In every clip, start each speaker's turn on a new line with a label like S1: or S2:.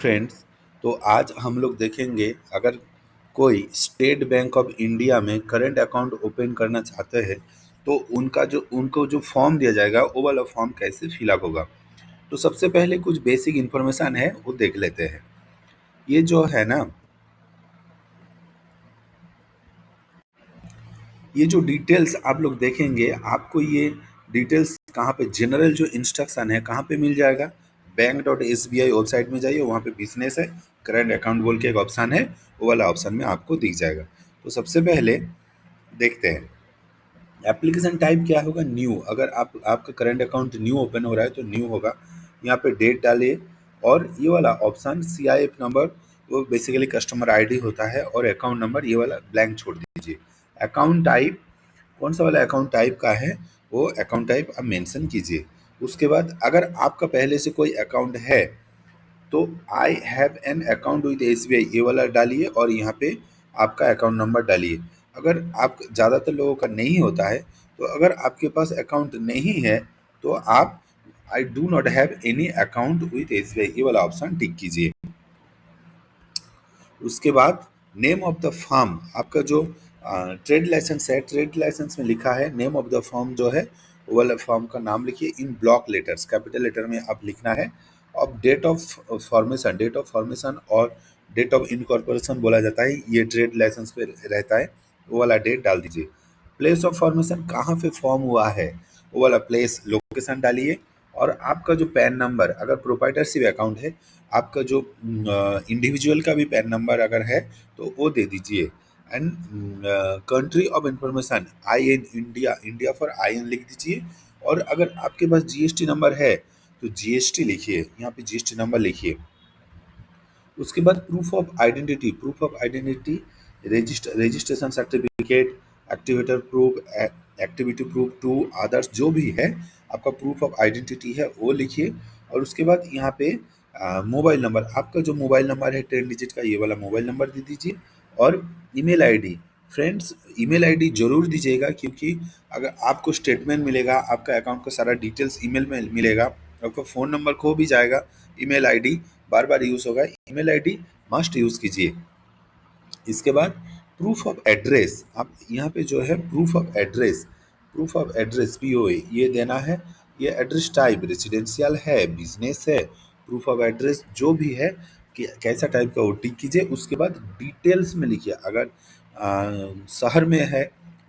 S1: Friends, तो आज हम लोग देखेंगे अगर कोई स्टेट बैंक ऑफ इंडिया में करंट अकाउंट ओपन करना चाहते हैं तो उनको जो फॉर्म दिया जाएगा वो वाला फॉर्म कैसे फिलअप होगा। तो सबसे पहले कुछ बेसिक इन्फॉर्मेशन है वो देख लेते हैं। ये जो है ना, ये जो डिटेल्स आप लोग देखेंगे, आपको ये डिटेल्स कहाँ पे, जनरल जो इंस्ट्रक्शन है कहाँ पे मिल जाएगा, बैंक.SBI वेबसाइट में जाइए, वहाँ पे बिजनेस है, करंट अकाउंट बोल के एक ऑप्शन है, वो वाला ऑप्शन में आपको दिख जाएगा। तो सबसे पहले देखते हैं एप्लीकेशन टाइप क्या होगा, न्यू। अगर आपका करंट अकाउंट न्यू ओपन हो रहा है तो न्यू होगा। यहाँ पे डेट डालिए और ये वाला ऑप्शन CIF नंबर, वो बेसिकली कस्टमर आईडी होता है, और अकाउंट नंबर ये वाला ब्लैंक छोड़ दीजिए। अकाउंट टाइप कौन सा वाला अकाउंट टाइप का है वो अकाउंट टाइप आप मेंशन कीजिए। उसके बाद अगर आपका पहले से कोई अकाउंट है तो I have an account with SBI ये वाला डालिए और यहाँ पे आपका अकाउंट नंबर डालिए। अगर आप, ज़्यादातर लोगों का नहीं होता है, तो अगर आपके पास अकाउंट नहीं है तो आप I do not have any account with SBI ये वाला ऑप्शन टिक कीजिए। उसके बाद नेम ऑफ द फर्म, आपका जो ट्रेड लाइसेंस है, ट्रेड लाइसेंस में लिखा है नेम ऑफ द फर्म जो है वो वाला फर्म का नाम लिखिए in block letters, capital letter में आप लिखना है। अब date of formation, date of formation और डेट ऑफ इनकॉर्पोरेशन बोला जाता है, ये ट्रेड लाइसेंस पे रहता है, वो वाला डेट डाल दीजिए। प्लेस ऑफ फॉर्मेशन कहाँ पे फॉर्म हुआ है वो वाला प्लेस, लोकेशन डालिए। और आपका जो पैन नंबर, अगर प्रोप्राइटरशिप अकाउंट है, आपका जो इंडिविजुअल का भी पैन नंबर अगर है तो वो दे दीजिए। And country of information IN, India, India for IN लिख दीजिए। और अगर आपके पास GST नंबर है तो GST लिखिए, यहाँ पे GST नंबर लिखिए। उसके बाद proof of identity, proof of identity, registration certificate, activator proof, activity proof to others, जो भी है आपका प्रूफ ऑफ आइडेंटिटी है वो लिखिए। और उसके बाद यहाँ पे मोबाइल नंबर, आपका जो मोबाइल नंबर है 10 डिजिट का, ये वाला मोबाइल नंबर दे दीजिए। और email ID, friends email ID जरूर दीजिएगा, क्योंकि अगर आपको स्टेटमेंट मिलेगा, आपका अकाउंट का सारा डिटेल्स ईमेल में मिलेगा, आपका फ़ोन नंबर खो भी जाएगा, ईमेल आईडी बार बार यूज़ होगा, ईमेल आईडी मस्ट यूज़ कीजिए। इसके बाद प्रूफ ऑफ एड्रेस, आप यहाँ पे जो है proof of address, proof of address POA ये देना है। ये एड्रेस टाइप रेजिडेंशियल है, बिजनेस है, प्रूफ ऑफ एड्रेस जो भी है कि कैसा टाइप का वो टिक कीजिए। उसके बाद डिटेल्स में लिखिए, अगर शहर में है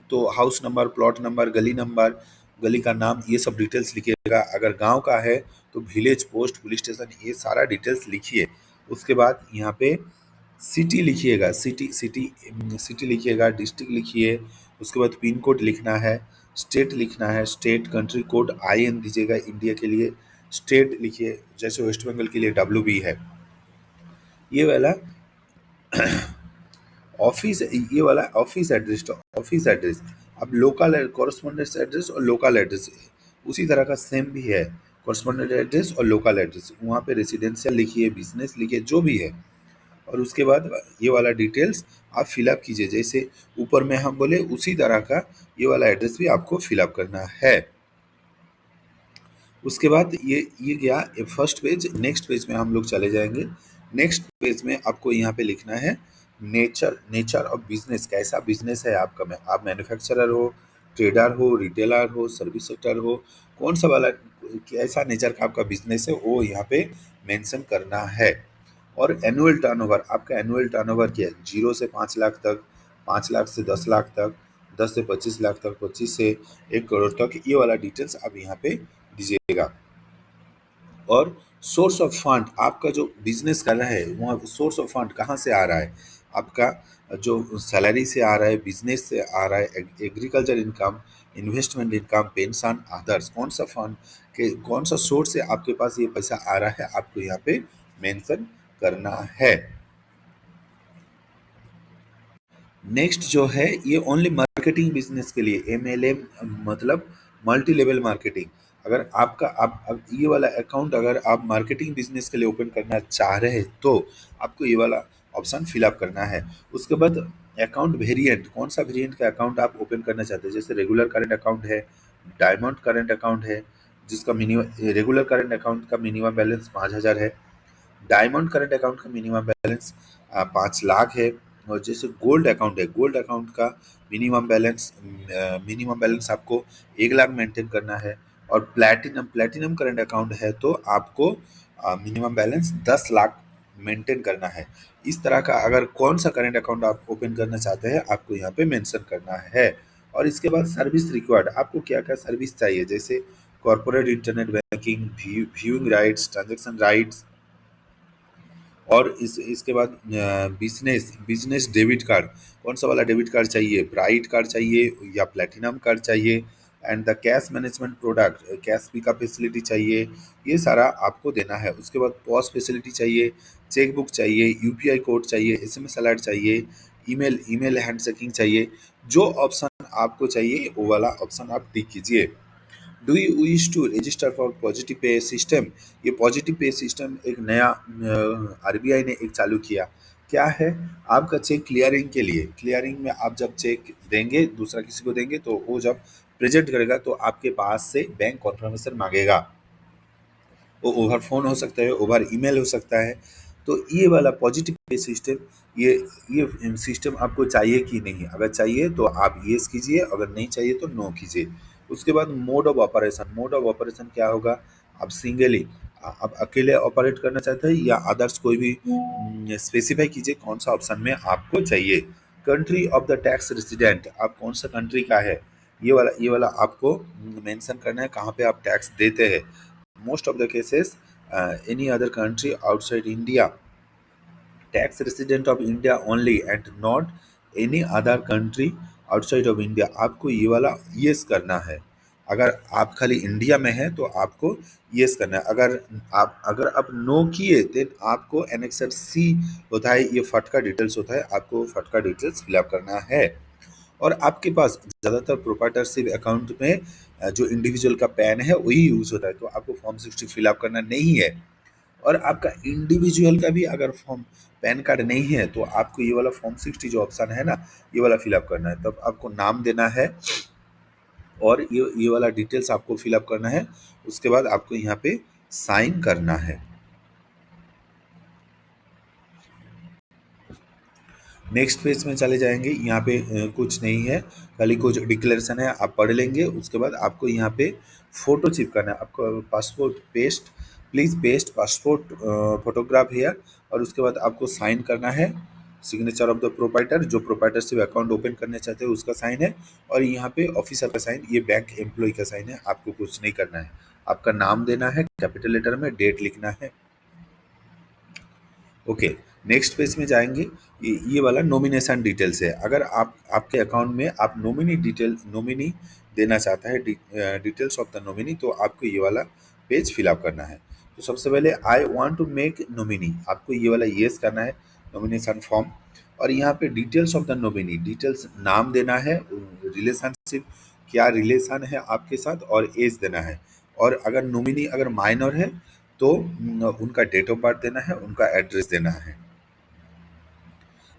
S1: तो हाउस नंबर, प्लॉट नंबर, गली नंबर, गली का नाम, ये सब डिटेल्स लिखिएगा। अगर गांव का है तो विलेज, पोस्ट, पुलिस स्टेशन, ये सारा डिटेल्स लिखिए। उसके बाद यहाँ पे सिटी लिखिएगा, सिटी लिखिएगा, डिस्ट्रिक्ट लिखिए। उसके बाद पिन कोड लिखना है, स्टेट लिखना है, स्टेट कंट्री कोड IN दीजिएगा इंडिया के लिए, स्टेट लिखिए, जैसे वेस्ट बंगाल के लिए WB है। ये वाला ऑफिस, ये वाला ऑफिस एड्रेस, तो ऑफिस एड्रेस अब लोकल कॉरस्पॉन्डेंस एड्रेस और लोकल एड्रेस उसी तरह का सेम भी है, कॉरस्पॉन्डेंट एड्रेस और लोकल एड्रेस, वहाँ पे रेसिडेंशियल लिखिए, बिजनेस लिखिए, जो भी है। और उसके बाद ये वाला डिटेल्स आप फिलअप कीजिए, जैसे ऊपर में हम बोले उसी तरह का ये वाला एड्रेस भी आपको फिलअप करना है। उसके बाद ये गया फर्स्ट पेज। नेक्स्ट पेज में हम लोग चले जाएंगे। नेक्स्ट पेज में आपको यहाँ पे लिखना है नेचर, नेचर ऑफ बिजनेस, कैसा बिजनेस है आपका, में आप मैन्युफैक्चरर हो, ट्रेडर हो, रिटेलर हो, सर्विस सेक्टर हो, कौन सा वाला, कैसा नेचर का आपका बिजनेस है वो यहाँ पे मेंशन करना है। और एनुअल टर्नओवर, आपका एनुअल टर्नओवर क्या है, 0 से 5 लाख तक, 5 लाख से 10 लाख तक, 10 से 25 लाख तक, 25 से 1 करोड़ तक, ये वाला डिटेल्स आप यहाँ पे दीजिएगा। और सोर्स ऑफ फंड, आपका जो बिजनेस कर रहा है वहाँ सोर्स ऑफ फंड कहाँ से आ रहा है, आपका जो सैलरी से आ रहा है, बिजनेस से आ रहा है, agriculture income, investment income, pension, others, कौन सा फंड के कौन सा सोर्स से आपके पास ये पैसा आ रहा है, आपको यहाँ पे मेंशन करना है। नेक्स्ट जो है ये ओनली मार्केटिंग बिजनेस के लिए, MLM मतलब मल्टी लेवल मार्केटिंग। अगर आपका आप अब ये वाला अकाउंट अगर आप मार्केटिंग बिजनेस के लिए ओपन करना चाह रहे हैं तो आपको ये वाला ऑप्शन फिलअप करना है। उसके बाद अकाउंट वेरिएंट, कौन सा वेरिएंट का अकाउंट आप ओपन करना चाहते हैं, जैसे रेगुलर करंट अकाउंट है, डायमंड करंट अकाउंट है, जिसका मिनिमम, रेगुलर करंट अकाउंट का मिनिमम बैलेंस 5,000 है, डायमंड करंट अकाउंट का मिनिमम बैलेंस 5 लाख है। और जैसे गोल्ड अकाउंट है, गोल्ड अकाउंट का मिनिमम बैलेंस आपको 1 लाख मेंटेन करना है। और प्लैटिनम प्लैटिनम करंट अकाउंट है तो आपको मिनिमम बैलेंस 10 लाख मेंटेन करना है। इस तरह का अगर कौन सा करंट अकाउंट आप ओपन करना चाहते हैं आपको यहाँ पे मेंशन करना है। और इसके बाद सर्विस रिक्वायर्ड, आपको क्या क्या सर्विस चाहिए, जैसे corporate internet banking, viewing rights, transaction rights. और इसके बाद बिजनेस बिजनेस डेबिट कार्ड, कौन सा वाला डेबिट कार्ड चाहिए, ब्राइट कार्ड चाहिए या प्लेटिनम कार्ड चाहिए। And the cash management product, cash pickup facility चाहिए, ये सारा आपको देना है। उसके बाद पॉस फैसिलिटी चाहिए, चेक बुक चाहिए, यूपीआई कोड चाहिए, एसएमएस अलर्ट चाहिए, ईमेल ईमेल हैंडशेकिंग चाहिए। जो ऑप्शन आपको चाहिए वो वाला ऑप्शन आप टिक कीजिए। Do you wish to register for positive pay system, ये पॉजिटिव पे सिस्टम एक नया आरबीआई ने एक चालू किया। क्या है, आपका चेक क्लियरिंग के लिए, क्लियरिंग में आप जब चेक देंगे दूसरा किसी को देंगे तो वो जब प्रेजेंट करेगा तो आपके पास से बैंक कॉन्फर्मेशन मांगेगा। वो ओवर फ़ोन हो सकता है, ओवर ईमेल हो सकता है। तो ये वाला पॉजिटिव पे सिस्टम, ये सिस्टम आपको चाहिए कि नहीं, अगर चाहिए तो आप येस कीजिए, अगर नहीं चाहिए तो नो कीजिए। उसके बाद मोड ऑफ ऑपरेशन क्या होगा, आप सिंगली आप अकेले ऑपरेट करना चाहते हैं या अदर्स कोई भी स्पेसिफाई कीजिए कौन सा ऑप्शन में आपको चाहिए। Country of the tax resident, आप कौन सा कंट्री का है, ये वाला आपको मेंशन करना है कहाँ पे आप टैक्स देते हैं। Most of the cases, any other country outside India, tax resident of India only and not any other country outside of India, आपको ये वाला यस करना है। अगर आप खाली इंडिया में हैं तो आपको यस करना है। अगर आप नो किए तो आपको एनेक्सर सी होता है, ये फटका डिटेल्स होता है, आपको फटका डिटेल्स फिलअप करना है। और आपके पास ज़्यादातर प्रोप्राइटरशिप अकाउंट में जो इंडिविजुअल का पैन है वही यूज़ होता है, तो आपको फॉर्म 60 फिलअप करना नहीं है। और आपका इंडिविजुअल का भी अगर फॉर्म पैन कार्ड नहीं है तो आपको ये वाला फॉर्म 60 जो ऑप्शन है ना, ये वाला फिलअप करना है। तब आपको नाम देना है और ये वाला डिटेल्स आपको फिलअप करना है। उसके बाद आपको यहाँ पे साइन करना है। नेक्स्ट पेज में चले जाएंगे, यहाँ पे कुछ नहीं है, खाली कुछ डिक्लेरेशन है, आप पढ़ लेंगे। उसके बाद आपको यहाँ पे फोटो चिपकाना है, आपको passport paste, please paste passport photograph here. और उसके बाद आपको साइन करना है, सिग्नेचर ऑफ द प्रोपाइटर, जो प्रोपाइटरशिप अकाउंट ओपन करना चाहते हैं उसका साइन है। और यहाँ पे ऑफिसर का साइन, ये बैंक एम्प्लॉय का साइन है, आपको कुछ नहीं करना है। आपका नाम देना है कैपिटल लेटर में, डेट लिखना है। ओके, नेक्स्ट पेज में जाएंगे। ये वाला नॉमिनेशन डिटेल्स है। अगर आप आपके अकाउंट में आप नॉमिनी देना चाहता है, डिटेल्स ऑफ द नॉमिनी, तो आपको ये वाला पेज फिलअप करना है। तो सबसे पहले I want to make nominee, आपको ये वाला येस करना है, नॉमिनेशन फॉर्म। और यहाँ पे details of the nominee, details नाम देना है, रिलेशनशिप क्या रिलेशन है आपके साथ, और एज देना है। और अगर नॉमिनी अगर माइनर है तो उनका डेट ऑफ बर्थ देना है, उनका एड्रेस देना है।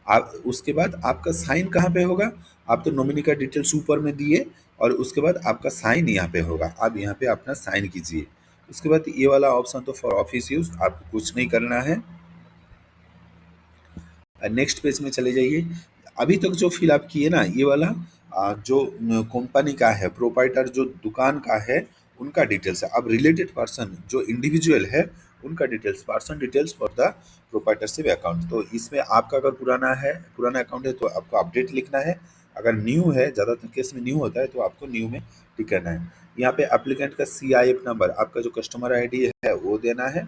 S1: आप उसके बाद आपका साइन कहाँ पे होगा, आप तो नॉमिनी का डिटेल्स ऊपर में दिए और उसके बाद आपका साइन यहाँ पे होगा, आप यहाँ पे अपना साइन कीजिए। उसके बाद ये वाला ऑप्शन तो फॉर ऑफिस यूज, आपको कुछ नहीं करना है। नेक्स्ट पेज में चले जाइए। अभी तक जो फिलअप किए ना ये वाला जो कंपनी का है, प्रोपाइटर जो दुकान का है उनका डिटेल्स है। अब रिलेटेड पर्सन जो इंडिविजुअल है उनका details, person details for the proprietorship account. तो इसमें आपका अगर पुराना अकाउंट है तो आपको अपडेट लिखना है। अगर न्यू है, ज़्यादातर केस में न्यू होता है, तो आपको न्यू में टिक करना है। यहाँ पे एप्लीकेंट का CIF नंबर, आपका जो कस्टमर ID है वो देना है।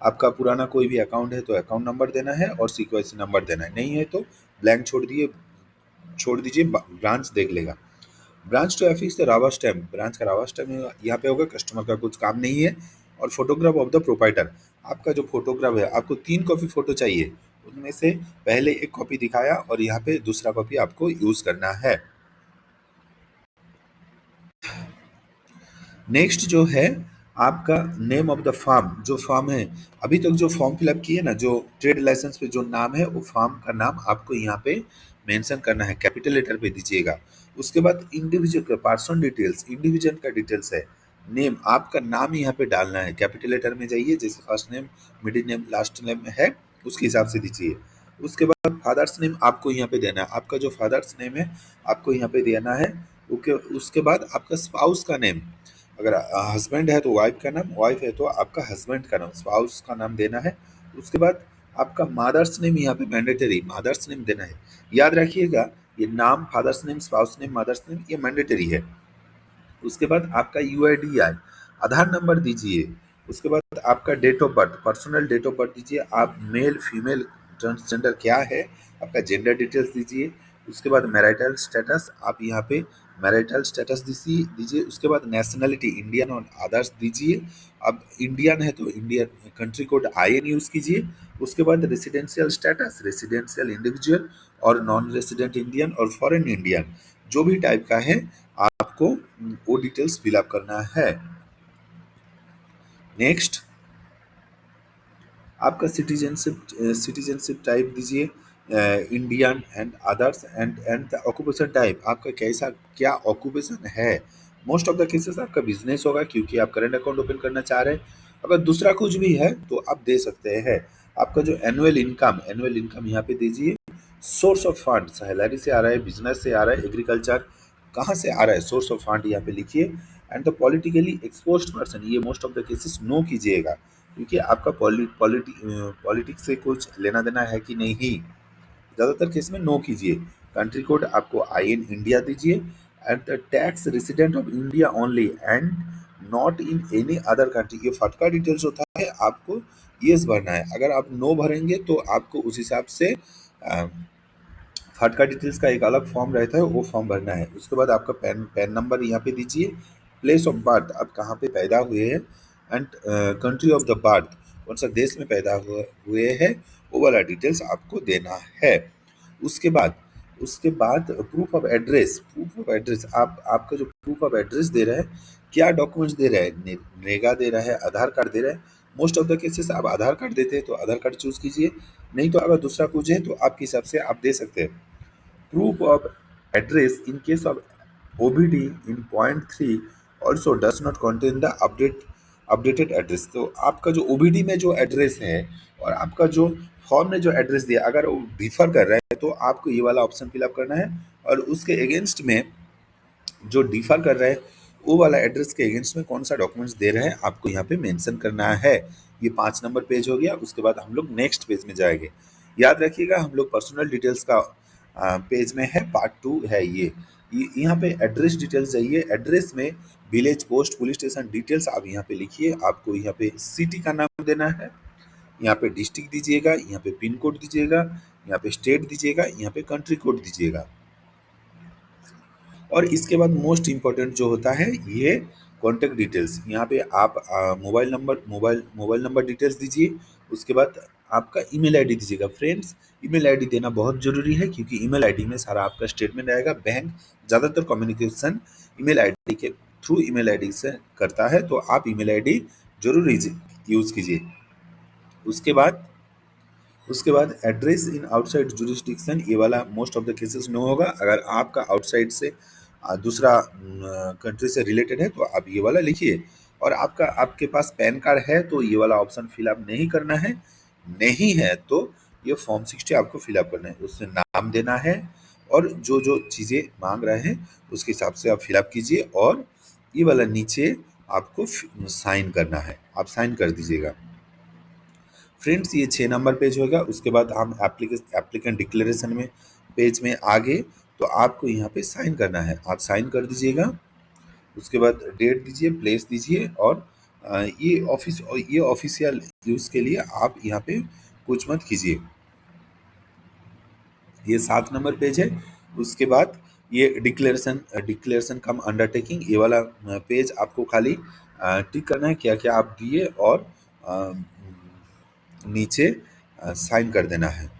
S1: आपका पुराना कोई भी अकाउंट है तो अकाउंट नंबर देना है और सीक्वेंस नंबर देना है, नहीं है तो ब्लैंक छोड़ दीजिए, ब्रांच देख लेगा। ब्रांच टू ऑफिस रावा स्टैम्प, ब्रांच का रावा स्टैम्प यहाँ पे होगा, कस्टमर का कुछ काम नहीं है। और फोटोग्राफ ऑफ द प्रोपाइटर, आपका जो फोटोग्राफ है आपको 3 कॉपी फोटो चाहिए, उनमें से पहले एक कॉपी दिखाया और यहाँ पे दूसरा कॉपी आपको यूज करना है। नेक्स्ट जो है आपका नेम ऑफ द फार्म, जो फार्म है अभी तक जो फॉर्म फिलअप किए ना, जो ट्रेड लाइसेंस पे जो नाम है वो फार्म का नाम आपको यहाँ पे मेंशन करना है, कैपिटल लेटर पे दीजिएगा। उसके बाद इंडिविजुअल का पर्सन डिटेल्स, इंडिविजुअल का डिटेल्स है, नेम, आपका नाम यहाँ पे डालना है, कैपिटल लेटर में जाइए, जैसे first name, middle name, last name है उसके हिसाब से दीजिए। उसके बाद फादर्स नेम आपको यहाँ पे देना है, आपका जो फादर्स नेम है आपको यहाँ पे देना है। ओके, उसके बाद आपका स्पाउस का नेम, अगर हस्बैंड है तो वाइफ का नाम, वाइफ है तो आपका हस्बैंड का नाम, स्पाउस का नाम देना है। उसके बाद आपका मदर्स नेम यहाँ पे मैंडेटरी मदर्स नेम देना है। याद रखिएगा, ये नाम, father's name, spouse name, mother's name, ये मैंडेटरी है। उसके बाद आपका यूआईडीआई, आधार नंबर दीजिए। उसके बाद आपका date of birth, personal date of birth दीजिए, आप मेल फीमेल ट्रांसजेंडर क्या है, आपका जेंडर डिटेल्स दीजिए। उसके बाद मैरिटल स्टेटस, आप यहाँ पे मैरिटल स्टेटस दीजिए। उसके बाद नेशनलिटी इंडियन और अदर्स दीजिए। अब इंडियन है तो Indian country code IN use कीजिए। उसके बाद रेसिडेंशियल स्टेटस, रेसिडेंशियल इंडिविजुअल और नॉन रेसिडेंट इंडियन और फॉरेन इंडियन, जो भी टाइप का है आपको वो डिटेल्स फिलअप करना है। नेक्स्ट, आपका सिटीजनशिप टाइप दीजिए Indian and others, and the occupation type, आपका कैसा क्या ऑक्यूपेशन है। मोस्ट ऑफ द केसेस आपका बिजनेस होगा क्योंकि आप करंट अकाउंट ओपन करना चाह रहे हैं। अगर दूसरा कुछ भी है तो आप दे सकते हैं। आपका जो एनुअल इनकम यहाँ पे दीजिए। सोर्स ऑफ फंड, सैलरी से आ रहा है, बिजनेस से आ रहा है, एग्रीकल्चर, कहाँ से आ रहा है, सोर्स ऑफ फंड यहाँ पे लिखिए। And the politically exposed person, ये most of the cases no कीजिएगा क्योंकि आपका पॉलिटिक्स से कुछ लेना देना है कि नहीं, ज़्यादातर केस में नो कीजिए। कंट्री कोड आपको IN इंडिया दीजिए। And the tax resident of India only and not in any other country, ये फटका डिटेल्स होता है, आपको येस भरना है। अगर आप नो भरेंगे तो आपको उस हिसाब से फटका डिटेल्स का एक अलग फॉर्म रहता है, वो फॉर्म भरना है। उसके बाद आपका पैन नंबर यहाँ पे दीजिए। प्लेस ऑफ बर्थ, आप कहाँ पे पैदा हुए हैं, and country of the birth, कौन सा देश में पैदा हुए हैं, वो वाला डिटेल्स आपको देना है। उसके बाद प्रूफ ऑफ एड्रेस, आप आपका जो प्रूफ ऑफ एड्रेस दे रहा है, क्या डॉक्यूमेंट्स दे रहा है, नेगा दे रहा है, आधार कार्ड दे रहा है। मोस्ट ऑफ द केसेस आप आधार कार्ड देते हैं तो आधार कार्ड चूज कीजिए, नहीं तो अगर दूसरा कुछ है तो आपके हिसाब से आप दे सकते हैं। Proof of address in case of OBD in point 3 also does not contain the updated address। तो आपका जो OBD में जो एड्रेस है और आपका जो फॉर्म ने जो एड्रेस दिया, अगर वो डिफर कर रहा है तो आपको ये वाला ऑप्शन फिलअप करना है। और उसके अगेंस्ट में जो डिफर कर रहा है, वो वाला एड्रेस के अगेंस्ट में कौन सा डॉक्यूमेंट्स दे रहे हैं आपको यहाँ पे मेंशन करना है। ये 5 नंबर पेज हो गया। उसके बाद हम लोग नेक्स्ट पेज में जाएंगे। याद रखिएगा, हम लोग पर्सनल डिटेल्स का पेज में है, पार्ट 2 है ये। यहाँ पे एड्रेस डिटेल्स जाइए। एड्रेस में village, post, police station details आप यहाँ पे लिखिए। आपको यहाँ पे सिटी का नाम देना है, यहाँ पे डिस्ट्रिक्ट दीजिएगा, यहाँ पे पिन कोड दीजिएगा, यहाँ पे स्टेट दीजिएगा, यहाँ पे कंट्री कोड दीजिएगा। और इसके बाद मोस्ट इम्पॉर्टेंट जो होता है, ये कॉन्टैक्ट डिटेल्स, यहाँ पे आप मोबाइल नंबर डिटेल्स दीजिए। उसके बाद आपका ईमेल आईडी दीजिएगा। फ्रेंड्स, ईमेल आईडी देना बहुत ज़रूरी है क्योंकि ईमेल आईडी में सारा आपका स्टेटमेंट आएगा। बैंक ज़्यादातर कम्युनिकेशन ईमेल आईडी के थ्रू ईमेल आईडी से करता है, तो आप ईमेल आईडी जरूर यूज़ कीजिए। उसके बाद एड्रेस इन आउटसाइड जुरिस्डिक्शन, ये वाला मोस्ट ऑफ द केसेस में होगा। अगर आपका आउटसाइड से दूसरा कंट्री से रिलेटेड है तो आप ये वाला लिखिए। और आपके पास पैन कार्ड है तो ये वाला ऑप्शन फिलअप नहीं करना है, नहीं है तो ये फॉर्म 60 आपको फिलअप करना है, उसमें नाम देना है और जो जो चीज़ें मांग रहे हैं उसके हिसाब से आप फिलअप कीजिए। और ये वाला नीचे आपको साइन करना है, आप साइन कर दीजिएगा। फ्रेंड्स, ये 6 नंबर पेज होगा। उसके बाद हम एप्लीकेंट डिक्लेरेशन में पेज में आगे, तो आपको यहाँ पे साइन करना है, आप साइन कर दीजिएगा। उसके बाद डेट दीजिए, प्लेस दीजिए। और ये ऑफिशियल यूज़ के लिए आप यहाँ पे कुछ मत कीजिए। ये 7 नंबर पेज है। उसके बाद ये डिक्लेरेशन कम अंडरटेकिंग, ये वाला पेज आपको खाली टिक करना है क्या क्या आप दिए और नीचे साइन कर देना है।